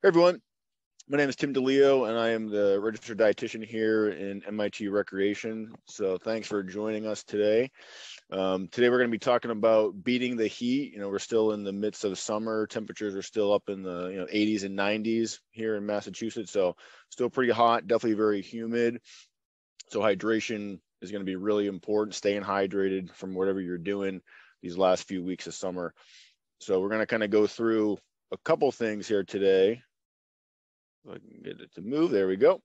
Hey everyone, my name is Tim DiLeo and I am the registered dietitian here in MIT Recreation. So thanks for joining us today. Today we're going to be talking about beating the heat. We're still in the midst of summer. Temperatures are still up in the 80s and 90s here in Massachusetts. So still pretty hot, definitely very humid. So hydration is going to be really important, staying hydrated from whatever you're doing these last few weeks of summer. So we're going to kind of go through a couple things here today. I can get it to move. There we go.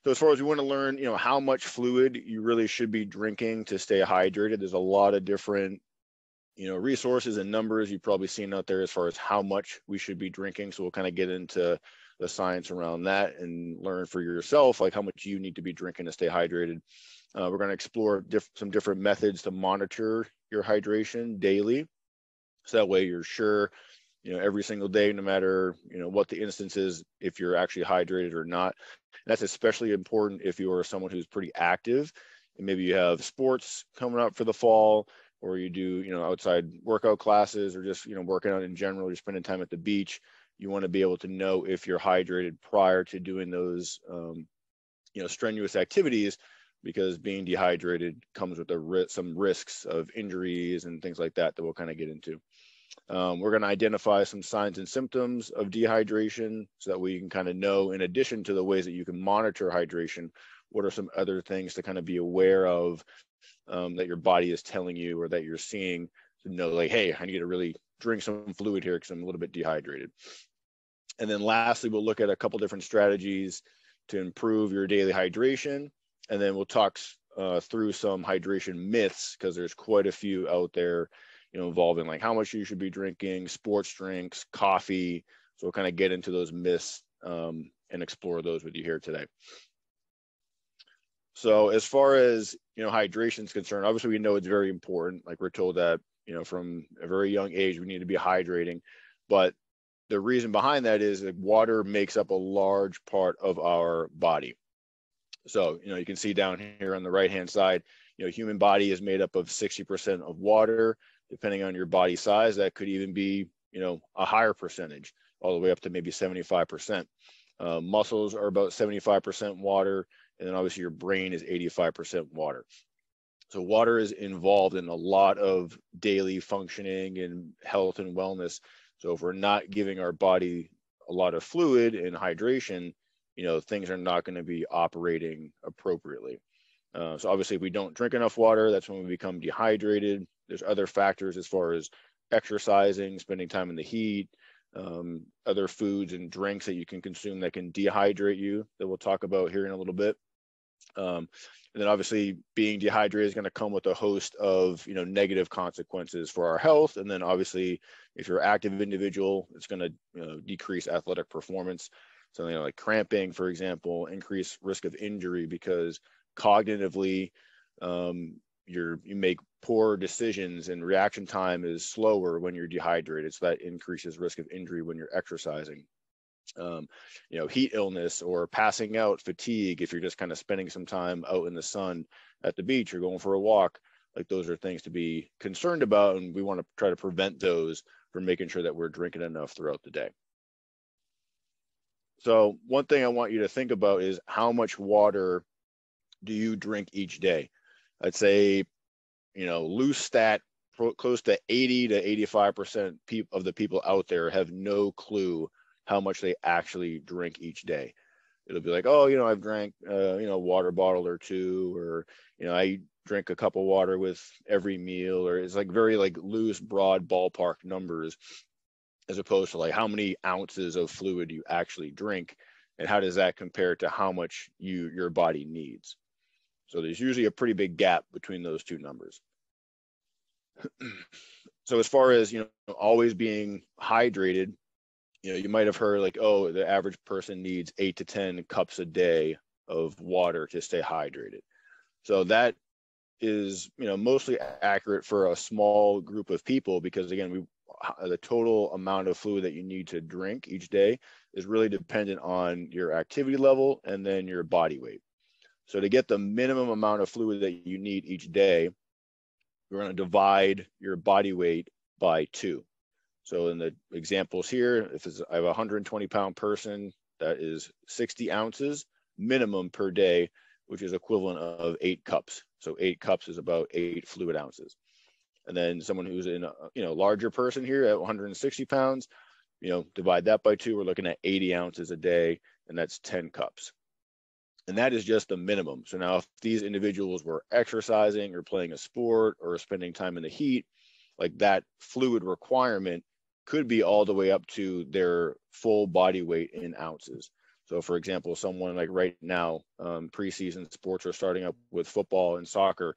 So as far as we want to learn, how much fluid you really should be drinking to stay hydrated. There's a lot of different, resources and numbers you've probably seen out there as far as how much we should be drinking. So we'll kind of get into the science around that and learn for yourself, like how much you need to be drinking to stay hydrated. We're going to explore some different methods to monitor your hydration daily. So that way you're sure every single day, no matter, what the instance is, if you're actually hydrated or not. And that's especially important if you are someone who's pretty active and maybe you have sports coming up for the fall, or you do, outside workout classes, or just, working out in general, you're spending time at the beach. You want to be able to know if you're hydrated prior to doing those, strenuous activities, because being dehydrated comes with some risks of injuries and things like that we'll kind of get into. We're going to identify some signs and symptoms of dehydration so that we can kind of know, in addition to the ways that you can monitor hydration, what are some other things to kind of be aware of that your body is telling you or that you're seeing to know, like, hey, I need to really drink some fluid here because I'm a little bit dehydrated. And then lastly, we'll look at a couple different strategies to improve your daily hydration. And then we'll talk through some hydration myths, because there's quite a few out there involving like how much you should be drinking, sports drinks, coffee. So we'll kind of get into those myths and explore those with you here today. So as far as, hydration is concerned, obviously we know it's very important. Like we're told that, from a very young age, we need to be hydrating. But the reason behind that is that water makes up a large part of our body. So, you can see down here on the right-hand side, human body is made up of 60% of water. Depending on your body size, that could even be, a higher percentage, all the way up to maybe 75%. Muscles are about 75% water. And then obviously your brain is 85% water. So water is involved in a lot of daily functioning and health and wellness. So if we're not giving our body a lot of fluid and hydration, things are not going to be operating appropriately. So obviously if we don't drink enough water, that's when we become dehydrated. There's other factors as far as exercising, spending time in the heat, other foods and drinks that you can consume that can dehydrate you, that we'll talk about here in a little bit. And then obviously being dehydrated is going to come with a host of, negative consequences for our health. And then obviously if you're an active individual, it's going to decrease athletic performance. Something like cramping, for example, increased risk of injury, because cognitively you make poor decisions and reaction time is slower when you're dehydrated. So that increases risk of injury when you're exercising. Heat illness or passing out, fatigue, if you're just kind of spending some time out in the sun at the beach or going for a walk, like those are things to be concerned about. And we want to try to prevent those from making sure that we're drinking enough throughout the day. So one thing I want you to think about is how much water do you drink each day? I'd say, loose stat, close to 80 to 85% of the people out there have no clue how much they actually drink each day. It'll be like, oh, I've drank, a water bottle or two, or, I drink a cup of water with every meal, or it's like very like loose, broad ballpark numbers, as opposed to like how many ounces of fluid you actually drink and how does that compare to how much your body needs. So there's usually a pretty big gap between those two numbers. So as far as, always being hydrated, you might have heard like, oh, the average person needs 8 to 10 cups a day of water to stay hydrated. So that is, mostly accurate for a small group of people, because again, the total amount of fluid that you need to drink each day is really dependent on your activity level and then your body weight. So to get the minimum amount of fluid that you need each day, we're going to divide your body weight by 2. So in the examples here, if I have a 120-pound person, that is 60 ounces minimum per day, which is equivalent of 8 cups. So 8 cups is about 8 fluid ounces. And then someone who's in a larger person here at 160 pounds, divide that by 2, we're looking at 80 ounces a day, and that's 10 cups. And that is just the minimum. So now if these individuals were exercising or playing a sport or spending time in the heat, like that fluid requirement could be all the way up to their full body weight in ounces. So for example, someone like right now, preseason sports are starting up with football and soccer.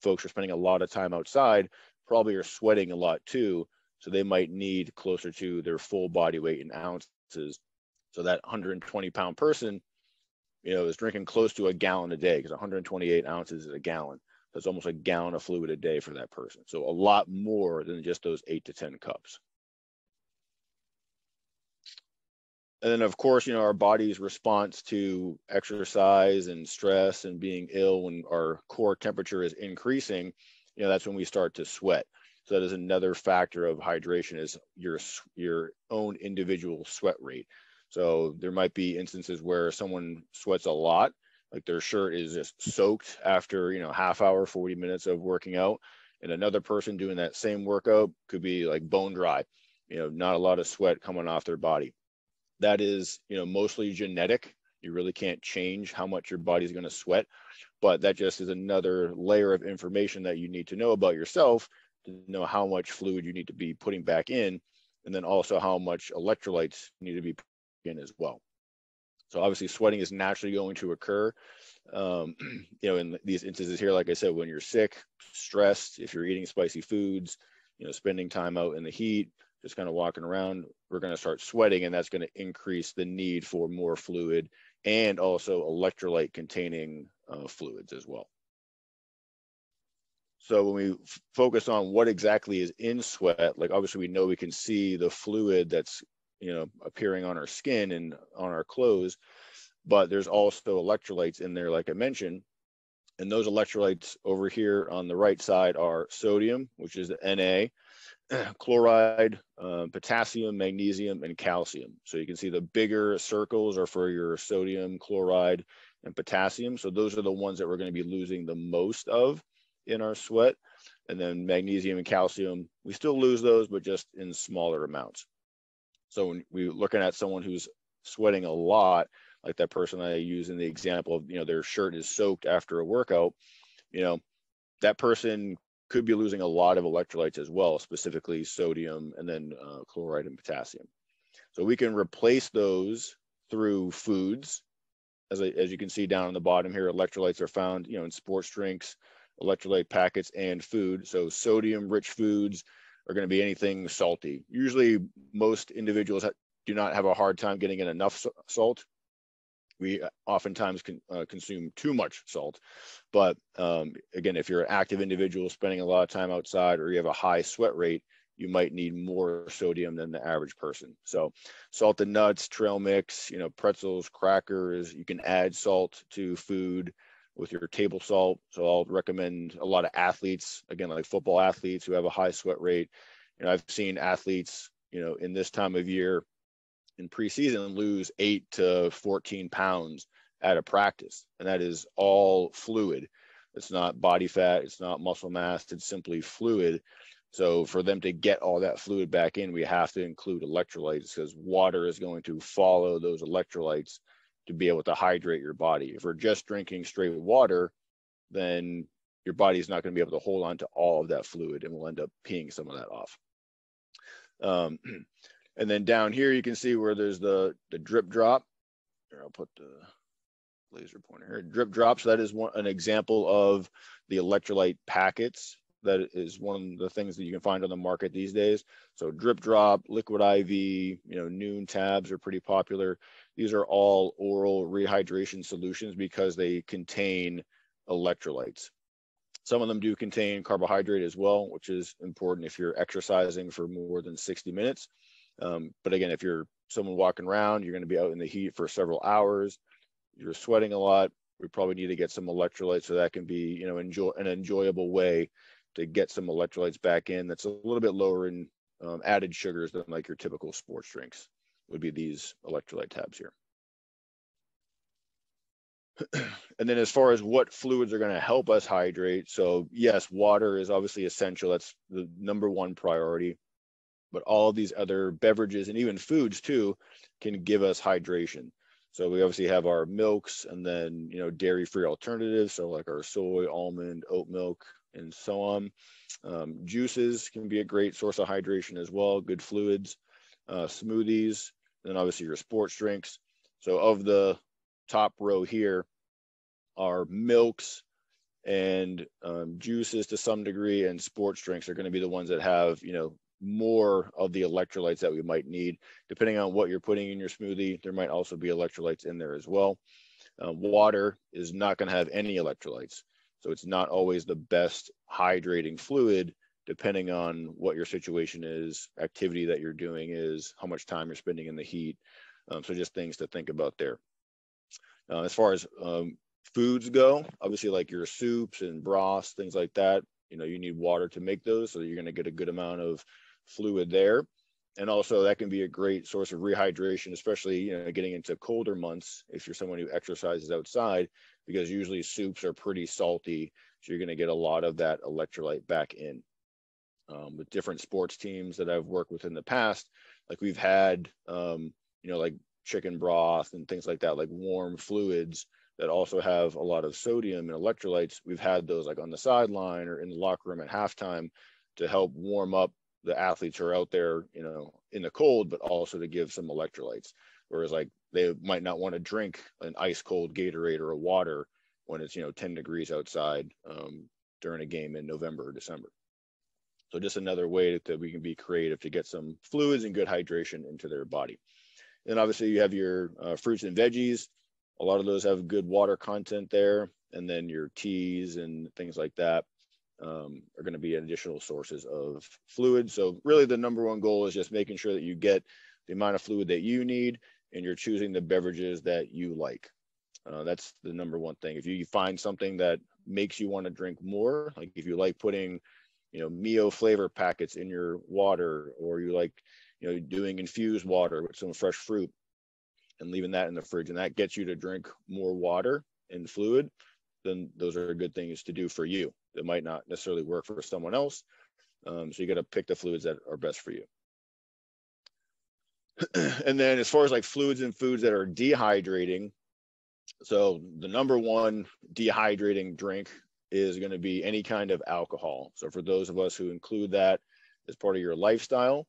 Folks are spending a lot of time outside, probably are sweating a lot too. So they might need closer to their full body weight in ounces. So that 120-pound person, is drinking close to a gallon a day, because 128 ounces is a gallon. That's almost a gallon of fluid a day for that person. So a lot more than just those 8 to 10 cups. And then, of course, our body's response to exercise and stress and being ill, when our core temperature is increasing, that's when we start to sweat. So that is another factor of hydration, is your own individual sweat rate. So there might be instances where someone sweats a lot, like their shirt is just soaked after, half hour, 40 minutes of working out. And another person doing that same workout could be like bone dry, not a lot of sweat coming off their body. That is, mostly genetic. You really can't change how much your body's going to sweat, but that just is another layer of information that you need to know about yourself, to know how much fluid you need to be putting back in, and then also how much electrolytes need to be put in as well. So obviously sweating is naturally going to occur. In these instances here, like I said, when you're sick, stressed, if you're eating spicy foods, spending time out in the heat, just kind of walking around, we're going to start sweating, and that's going to increase the need for more fluid and also electrolyte containing fluids as well. So when we focus on what exactly is in sweat, like obviously we know we can see the fluid that's appearing on our skin and on our clothes, but there's also electrolytes in there, like I mentioned. And those electrolytes over here on the right side are sodium, which is the Na, chloride, potassium, magnesium, and calcium. So you can see the bigger circles are for your sodium, chloride, and potassium. So those are the ones that we're going to be losing the most of in our sweat. And then magnesium and calcium, we still lose those, but just in smaller amounts. So when we're looking at someone who's sweating a lot, like that person I use in the example of, their shirt is soaked after a workout, that person could be losing a lot of electrolytes as well, specifically sodium and then chloride and potassium. So we can replace those through foods. As you can see down on the bottom here, electrolytes are found, in sports drinks, electrolyte packets, and food. So sodium-rich foods are going to be anything salty. Usually most individuals do not have a hard time getting in enough salt. We oftentimes consume too much salt. But again, if you're an active individual spending a lot of time outside, or you have a high sweat rate, you might need more sodium than the average person. So salted nuts, trail mix, pretzels, crackers, you can add salt to food with your table salt. So I'll recommend a lot of athletes, again, like football athletes who have a high sweat rate. I've seen athletes, in this time of year in preseason lose 8 to 14 pounds at a practice. And that is all fluid. It's not body fat. It's not muscle mass. It's simply fluid. So for them to get all that fluid back in, we have to include electrolytes, because water is going to follow those electrolytes to be able to hydrate your body. If we're just drinking straight water, then your body is not going to be able to hold on to all of that fluid, and we'll end up peeing some of that off. And then down here, you can see where there's the drip drop. Here, I'll put the laser pointer here. Drip drop. So that is an example of the electrolyte packets. That is one of the things that you can find on the market these days. So drip drop, liquid IV, Noon tabs are pretty popular. These are all oral rehydration solutions because they contain electrolytes. Some of them do contain carbohydrate as well, which is important if you're exercising for more than 60 minutes. But again, if you're someone walking around, you're going to be out in the heat for several hours, you're sweating a lot, we probably need to get some electrolytes, so that can be, an enjoyable way to get some electrolytes back in. That's a little bit lower in added sugars than like your typical sports drinks would be these electrolyte tabs here. And then as far as what fluids are going to help us hydrate, so yes, water is obviously essential. That's the #1 priority. But all of these other beverages and even foods too can give us hydration. So we obviously have our milks, and then dairy-free alternatives, so like our soy, almond, oat milk, and so on. Juices can be a great source of hydration as well, good fluids. Smoothies, and obviously your sports drinks. So of the top row here are milks and juices to some degree, and sports drinks are going to be the ones that have more of the electrolytes that we might need. Depending on what you're putting in your smoothie, there might also be electrolytes in there as well. Water is not going to have any electrolytes, so it's not always the best hydrating fluid, depending on what your situation is, activity that you're doing is, how much time you're spending in the heat. So just things to think about there. As far as foods go, obviously like your soups and broths, things like that, you need water to make those, so you're going to get a good amount of fluid there. And also that can be a great source of rehydration, especially getting into colder months if you're someone who exercises outside, because usually soups are pretty salty, so you're going to get a lot of that electrolyte back in. With different sports teams that I've worked with in the past, like we've had like chicken broth and things like that, like warm fluids that also have a lot of sodium and electrolytes. We've had those like on the sideline or in the locker room at halftime to help warm up the athletes who are out there, in the cold, but also to give some electrolytes. Whereas like they might not want to drink an ice cold Gatorade or a water when it's 10 degrees outside during a game in November or December. So just another way that we can be creative to get some fluids and good hydration into their body. And obviously you have your fruits and veggies. A lot of those have good water content there. And then your teas and things like that are going to be additional sources of fluid. So really the #1 goal is just making sure that you get the amount of fluid that you need, and you're choosing the beverages that you like. That's the #1 thing. If you find something that makes you want to drink more, like if you like putting Mio flavor packets in your water, or you like doing infused water with some fresh fruit and leaving that in the fridge, and that gets you to drink more water and fluid, then those are good things to do for you. That might not necessarily work for someone else. So you got to pick the fluids that are best for you. And then as far as like fluids and foods that are dehydrating, so the #1 dehydrating drink is going to be any kind of alcohol. So for those of us who include that as part of your lifestyle,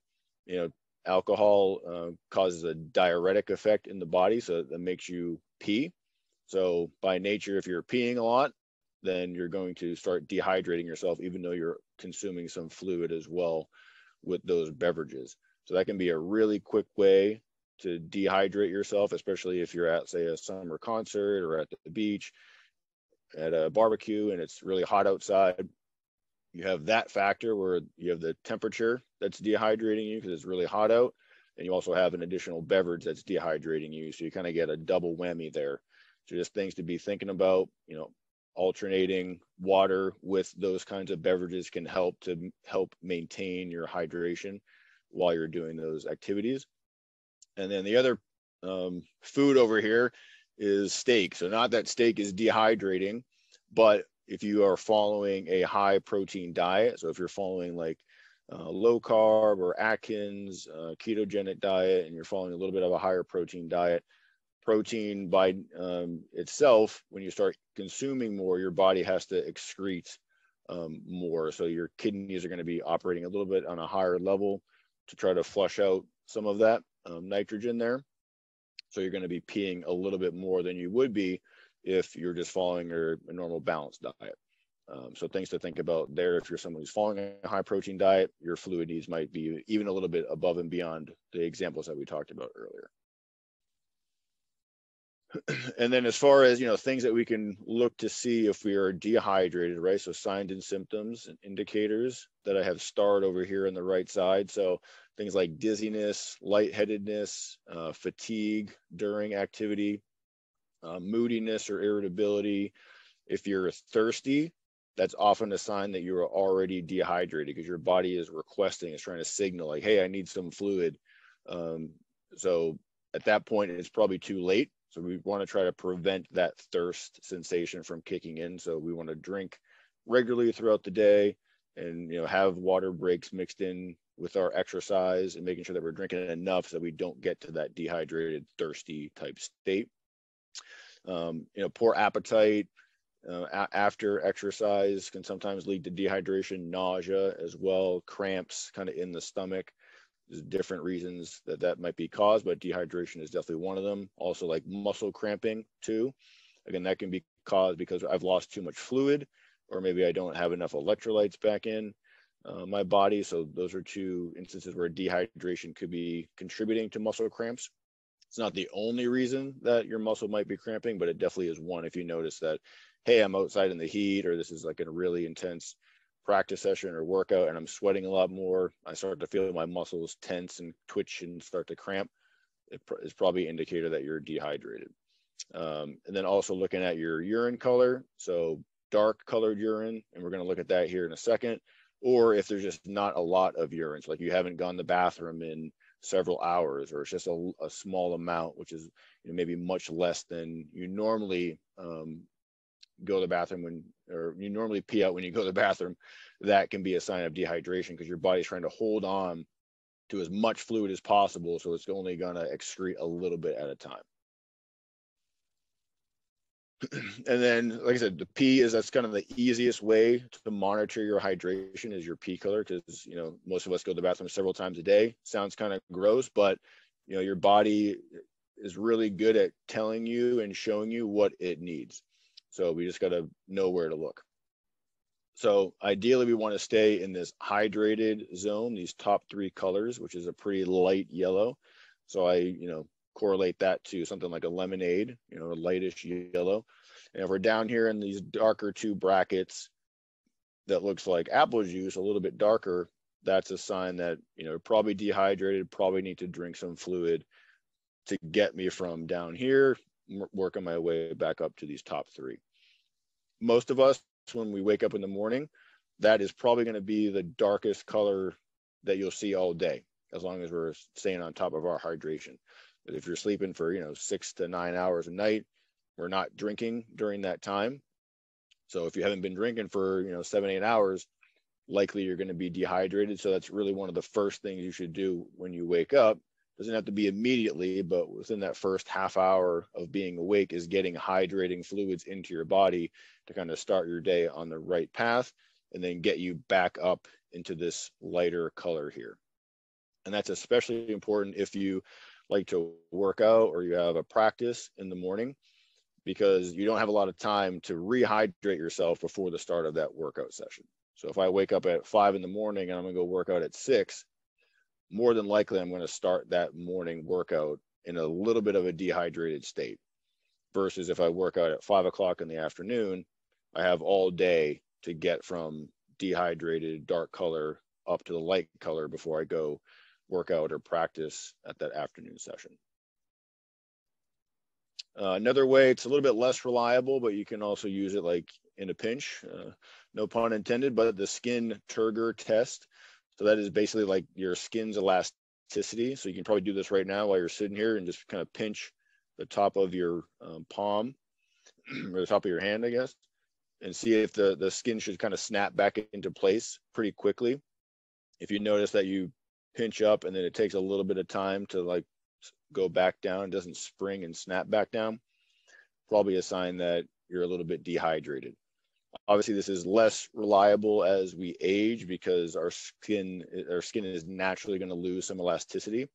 alcohol causes a diuretic effect in the body, so that makes you pee. So by nature, if you're peeing a lot, then you're going to start dehydrating yourself, even though you're consuming some fluid as well with those beverages. So that can be a really quick way to dehydrate yourself, especially if you're at, say, a summer concert or at the beach, at a barbecue, and it's really hot outside. You have that factor where you have the temperature that's dehydrating you because it's really hot out, and you also have an additional beverage that's dehydrating you. So you kind of get a double whammy there. So just things to be thinking about, alternating water with those kinds of beverages can help maintain your hydration while you're doing those activities. And then the other food over here is steak. So not that steak is dehydrating, but if you are following a high protein diet, so if you're following like low carb or Atkins ketogenic diet, and you're following a little bit of a higher protein diet, protein by itself, when you start consuming more, your body has to excrete more. So your kidneys are going to be operating a little bit on a higher level to try to flush out some of that nitrogen there. So you're going to be peeing a little bit more than you would be if you're just following a normal balanced diet. So things to think about there. If you're someone who's following a high protein diet, your fluid needs might be even a little bit above and beyond the examples that we talked about earlier. And then as far as, things that we can look to see if we are dehydrated, right? So signs and symptoms and indicators that I have starred over here on the right side. So things like dizziness, lightheadedness, fatigue during activity, moodiness or irritability. If you're thirsty, that's often a sign that you are already dehydrated, because your body is requesting, is trying to signal like, hey, I need some fluid. So at that point, it's probably too late. So we want to try to prevent that thirst sensation from kicking in. So we want to drink regularly throughout the day, and have water breaks mixed in with our exercise, and making sure that we're drinking enough so that we don't get to that dehydrated, thirsty type state. Poor appetite after exercise can sometimes lead to dehydration, nausea as well, cramps kind of in the stomach. There's different reasons that might be caused, but dehydration is definitely one of them. Also, like muscle cramping too. Again, that can be caused because I've lost too much fluid, or maybe I don't have enough electrolytes back in my body. So those are two instances where dehydration could be contributing to muscle cramps. It's not the only reason that your muscle might be cramping, but it definitely is one. If you notice that, hey, I'm outside in the heat, or this is like a really intense practice session or workout and I'm sweating a lot more, I start to feel my muscles tense and twitch and start to cramp, it's probably an indicator that you're dehydrated. And then also looking at your urine color. So dark colored urine, and we're going to look at that here in a second. Or if there's just not a lot of urine, so like you haven't gone to the bathroom in several hours, or it's just a small amount, which is maybe much less than you normally go to the bathroom or you normally pee out when you go to the bathroom, that can be a sign of dehydration, because your body's trying to hold on to as much fluid as possible, so it's only going to excrete a little bit at a time. And then, like I said, the pee that's kind of the easiest way to monitor your hydration, is your pee color, because most of us go to the bathroom several times a day. Sounds kind of gross, but your body is really good at telling you and showing you what it needs. So we just got to know where to look. So ideally, we want to stay in this hydrated zone, these top three colors, which is a pretty light yellow. So I correlate that to something like a lemonade, a lightish yellow. And if we're down here in these darker two brackets that looks like apple juice, a little bit darker, that's a sign that probably dehydrated, probably need to drink some fluid to get me from down here, working my way back up to these top three. Most of us, when we wake up in the morning, that is probably going to be the darkest color that you'll see all day, as long as we're staying on top of our hydration. But if you're sleeping for 6 to 9 hours a night, we're not drinking during that time. So if you haven't been drinking for 7, 8 hours, likely you're going to be dehydrated. So that's really one of the first things you should do when you wake up. Doesn't have to be immediately, but within that first half hour of being awake, is getting hydrating fluids into your body to kind of start your day on the right path, and then get you back up into this lighter color here. And that's especially important if you like to work out or you have a practice in the morning, because you don't have a lot of time to rehydrate yourself before the start of that workout session. So if I wake up at 5 in the morning and I'm going to go work out at 6, more than likely I'm going to start that morning workout in a little bit of a dehydrated state, versus if I work out at 5 o'clock in the afternoon, I have all day to get from dehydrated dark color up to the light color before I go work out or practice at that afternoon session. Another way, it's a little bit less reliable, but you can also use it like in a pinch, no pun intended, but the skin Turgor test. So that is basically like your skin's elasticity. So you can probably do this right now while you're sitting here and just kind of pinch the top of your palm or the top of your hand, I guess, and see if the skin should kind of snap back into place pretty quickly. If you notice that you pinch up and then it takes a little bit of time to like go back down, it doesn't spring and snap back down, probably a sign that you're a little bit dehydrated. Obviously, this is less reliable as we age, because our skin is naturally going to lose some elasticity.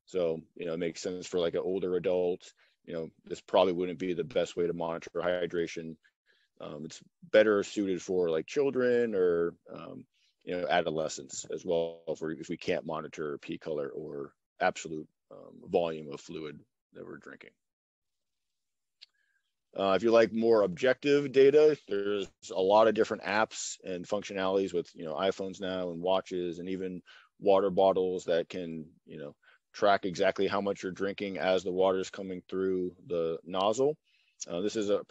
So, it makes sense for like an older adult, this probably wouldn't be the best way to monitor hydration. It's better suited for like children or, adolescents as well, if we can't monitor pee color or absolute volume of fluid that we're drinking. If you like more objective data, there's a lot of different apps and functionalities with iPhones now and watches, and even water bottles that can track exactly how much you're drinking as the water is coming through the nozzle. This is a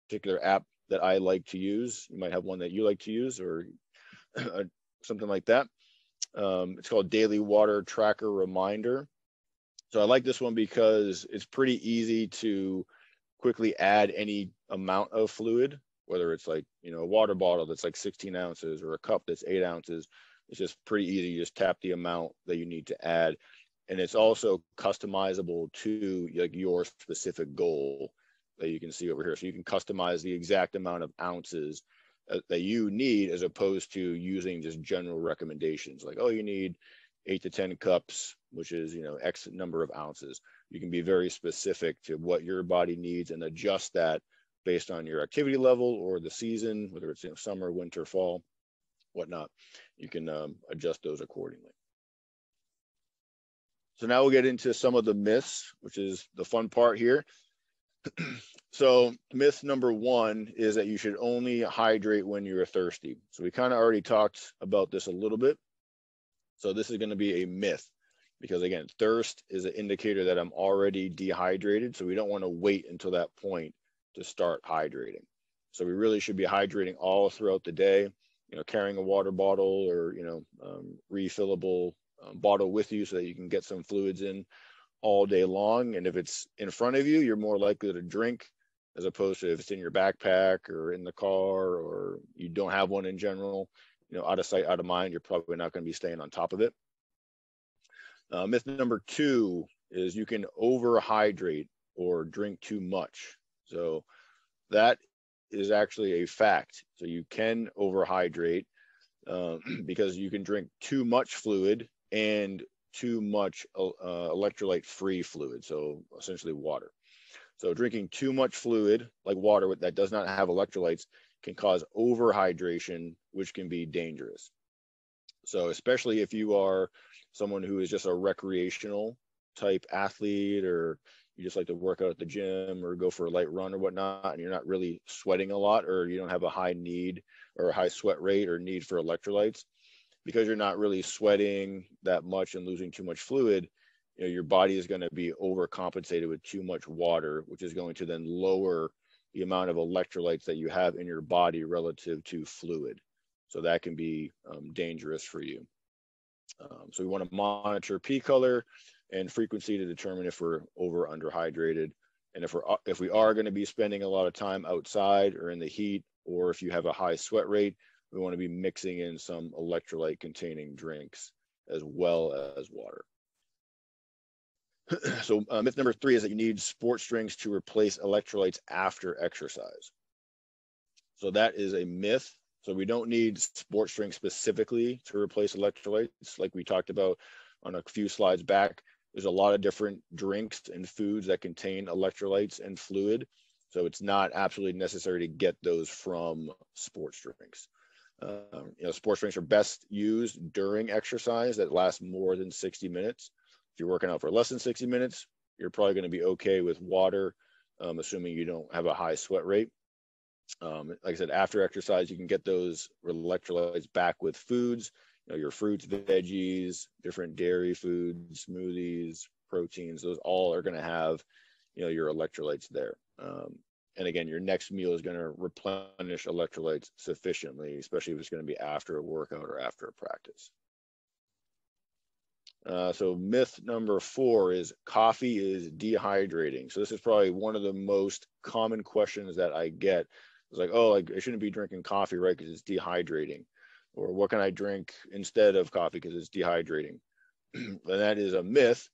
particular app that I like to use. You might have one that you like to use, or something like that. It's called Daily Water Tracker Reminder. So I like this one because it's pretty easy to quickly add any amount of fluid, whether it's like, a water bottle that's like 16 ounces or a cup that's 8 ounces. It's just pretty easy. You just tap the amount that you need to add. And it's also customizable to like your specific goal that you can see over here. So you can customize the exact amount of ounces that you need, as opposed to using just general recommendations like, oh, you need 8 to 10 cups, which is, X number of ounces. You can be very specific to what your body needs and adjust that based on your activity level or the season, whether it's summer, winter, fall, whatnot. You can adjust those accordingly. So now we'll get into some of the myths, which is the fun part here. So myth number 1 is that you should only hydrate when you're thirsty. So we kind of already talked about this a little bit. So this is going to be a myth, because again, thirst is an indicator that I'm already dehydrated. So we don't want to wait until that point to start hydrating. So we really should be hydrating all throughout the day, carrying a water bottle or, refillable bottle with you so that you can get some fluids in all day long. And if it's in front of you, you're more likely to drink, as opposed to if it's in your backpack or in the car, or you don't have one in general. Out of sight, out of mind, you're probably not going to be staying on top of it. Myth number 2 is you can overhydrate or drink too much. So that is actually a fact. So you can overhydrate because you can drink too much fluid and too much electrolyte-free fluid, so essentially water. So drinking too much fluid, like water that does not have electrolytes, can cause overhydration, which can be dangerous. So especially if you are someone who is just a recreational type athlete, or you just like to work out at the gym or go for a light run or whatnot, and you're not really sweating a lot, or you don't have a high need or a high sweat rate or need for electrolytes, because you're not really sweating that much and losing too much fluid, your body is going to be overcompensated with too much water, which is going to then lower the amount of electrolytes that you have in your body relative to fluid. So that can be dangerous for you. So we want to monitor P color and frequency to determine if we're over or underhydrated. And if we are going to be spending a lot of time outside or in the heat, or if you have a high sweat rate, we want to be mixing in some electrolyte containing drinks as well as water. So myth number 3 is that you need sports drinks to replace electrolytes after exercise. So that is a myth. So we don't need sports drinks specifically to replace electrolytes. Like we talked about on a few slides back, there's a lot of different drinks and foods that contain electrolytes and fluid. So it's not absolutely necessary to get those from sports drinks. Sports drinks are best used during exercise that lasts more than 60 minutes. If you're working out for less than 60 minutes, you're probably going to be okay with water, assuming you don't have a high sweat rate. Like I said, after exercise, you can get those electrolytes back with foods, your fruits, veggies, different dairy foods, smoothies, proteins. Those all are going to have, your electrolytes there. And again, your next meal is going to replenish electrolytes sufficiently, especially if it's going to be after a workout or after a practice. So myth number 4 is coffee is dehydrating. So this is probably one of the most common questions that I get. It's like, oh, I shouldn't be drinking coffee, right? Because it's dehydrating. Or what can I drink instead of coffee because it's dehydrating? And that is a myth.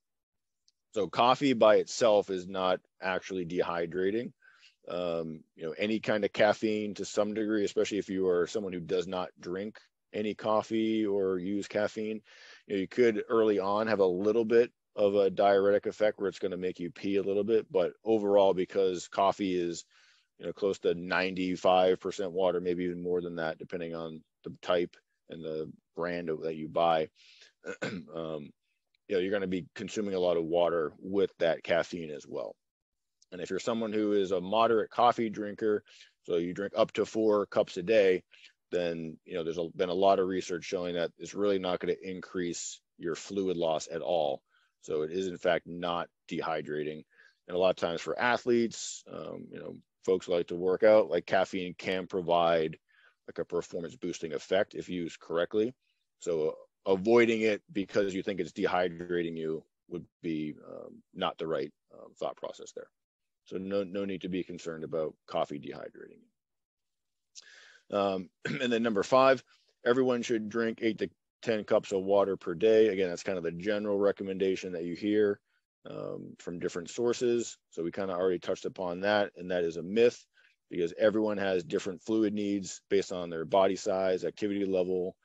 So coffee by itself is not actually dehydrating. Any kind of caffeine to some degree, especially if you are someone who does not drink any coffee or use caffeine, you could early on have a little bit of a diuretic effect where it's going to make you pee a little bit. But overall, because coffee is close to 95% water, maybe even more than that, depending on the type and the brand that you buy, you're going to be consuming a lot of water with that caffeine as well. And if you're someone who is a moderate coffee drinker, so you drink up to 4 cups a day, then there's been a lot of research showing that it's really not going to increase your fluid loss at all. So it is in fact not dehydrating. And a lot of times for athletes, folks like to work out, like caffeine can provide like a performance boosting effect if used correctly. So avoiding it because you think it's dehydrating you would be not the right thought process there. So no need to be concerned about coffee dehydrating you. And then number 5, everyone should drink 8 to 10 cups of water per day. Again, that's kind of the general recommendation that you hear from different sources. So we kind of already touched upon that, and that is a myth because everyone has different fluid needs based on their body size, activity level,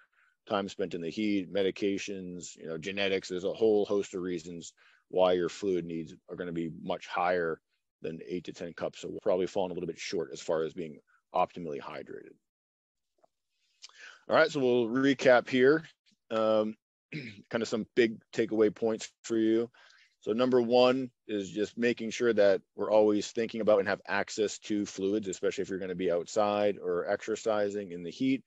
time spent in the heat, medications, genetics. There's a whole host of reasons why your fluid needs are going to be much higher than 8 to 10 cups. So we're probably falling a little bit short as far as being optimally hydrated. All right, so we'll recap here. Kind of some big takeaway points for you. So number 1 is just making sure that we're always thinking about and have access to fluids, especially if you're going to be outside or exercising in the heat.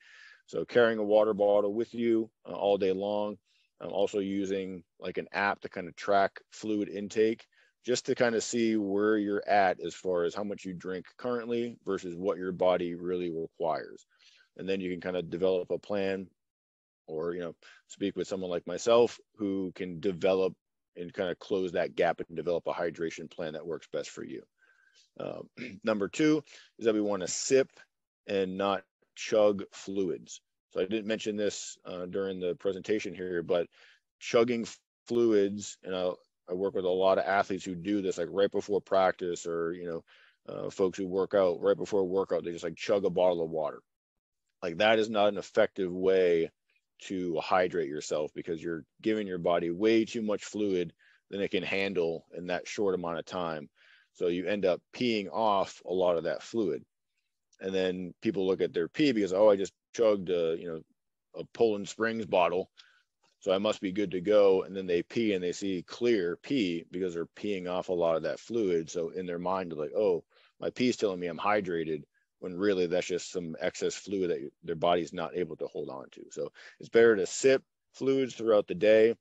So carrying a water bottle with you all day long. Also using like an app to kind of track fluid intake, just to kind of see where you're at as far as how much you drink currently versus what your body really requires. And then you can kind of develop a plan or, speak with someone like myself who can develop and kind of close that gap and develop a hydration plan that works best for you. Number 2 is that we want to sip and not chug fluids. So I didn't mention this during the presentation here, but chugging fluids, and I work with a lot of athletes who do this, like right before practice, or folks who work out right before a workout, they just like chug a bottle of water. Like that is not an effective way to hydrate yourself because you're giving your body way too much fluid than it can handle in that short amount of time. So you end up peeing off a lot of that fluid. And then people look at their pee because, I just chugged a Poland Springs bottle, so I must be good to go. And then they pee and they see clear pee because they're peeing off a lot of that fluid. So in their mind, they're like, oh, my pee's telling me I'm hydrated, when really that's just some excess fluid that their body's not able to hold on to. So it's better to sip fluids throughout the day,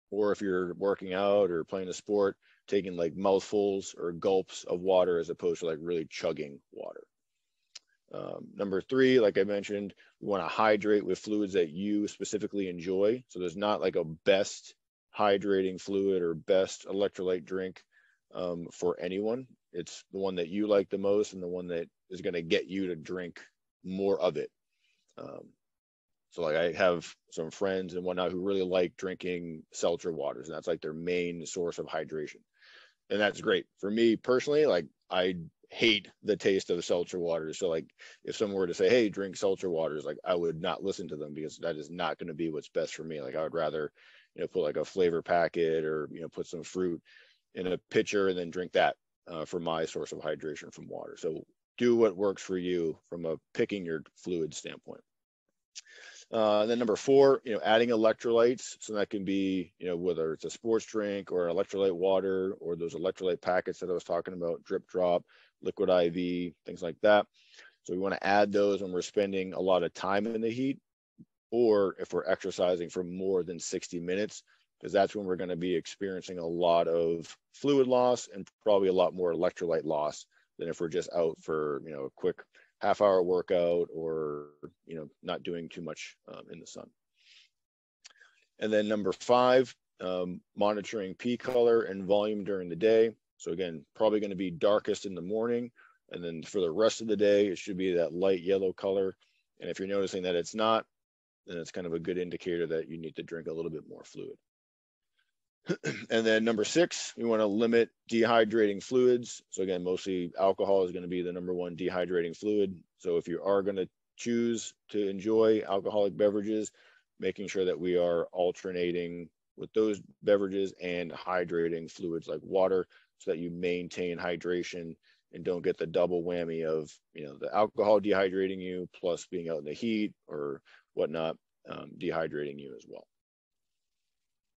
or if you're working out or playing a sport, taking like mouthfuls or gulps of water as opposed to like really chugging water. Number 3, like I mentioned, we want to hydrate with fluids that you specifically enjoy. So there's not like a best hydrating fluid or best electrolyte drink for anyone. It's the one that you like the most and the one that is going to get you to drink more of it. So like I have some friends and whatnot who really like drinking seltzer waters, and that's like their main source of hydration. And that's great. For me personally, like I hate the taste of seltzer waters. So like if someone were to say, hey, drink seltzer waters, like I would not listen to them because that is not going to be what's best for me. Like I would rather, put like a flavor packet or, put some fruit in a pitcher and then drink that for my source of hydration from water. So do what works for you from a picking your fluid standpoint. And then number 4, adding electrolytes. So that can be, whether it's a sports drink or an electrolyte water or those electrolyte packets that I was talking about, drip drop, liquid IV, things like that. So we want to add those when we're spending a lot of time in the heat, or if we're exercising for more than 60 minutes, because that's when we're going to be experiencing a lot of fluid loss and probably a lot more electrolyte loss than if we're just out for, a quick half-hour workout or, not doing too much in the sun. And then number 5, monitoring pee color and volume during the day. So again, probably going to be darkest in the morning, and then for the rest of the day, it should be that light yellow color. And if you're noticing that it's not, then it's kind of a good indicator that you need to drink a little bit more fluid. And then number 6, we want to limit dehydrating fluids. So again, mostly alcohol is going to be the number 1 dehydrating fluid. So if you are going to choose to enjoy alcoholic beverages, making sure that we are alternating with those beverages and hydrating fluids like water so that you maintain hydration and don't get the double whammy of, the alcohol dehydrating you plus being out in the heat or whatnot, dehydrating you as well.